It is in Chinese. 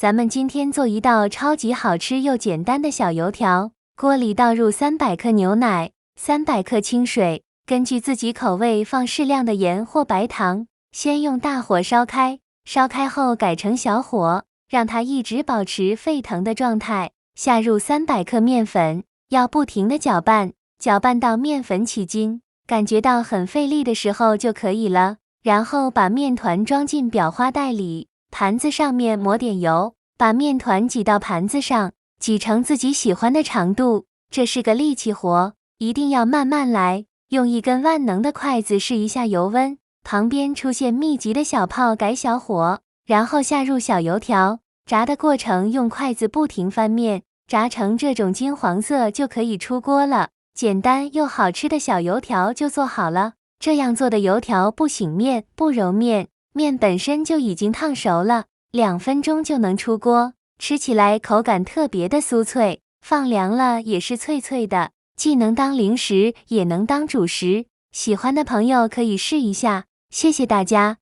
咱们今天做一道超级好吃又简单的小油条。锅里倒入300克牛奶，300克清水，根据自己口味放适量的盐或白糖。先用大火烧开，烧开后改成小火，让它一直保持沸腾的状态。下入300克面粉，要不停地搅拌，搅拌到面粉起筋，感觉到很费力的时候就可以了。然后把面团装进裱花袋里，盘子上面抹点油，把面团挤到盘子上，挤成自己喜欢的长度。这是个力气活，一定要慢慢来，用一根万能的筷子试一下油温，旁边出现密集的小泡改小火，然后下入小油条，炸的过程用筷子不停翻面，炸成这种金黄色就可以出锅了。简单又好吃的小油条就做好了。这样做的油条不醒面不揉面，面本身就已经烫熟了，2分钟就能出锅，吃起来口感特别的酥脆，放凉了也是脆脆的，既能当零食也能当主食。喜欢的朋友可以试一下，谢谢大家。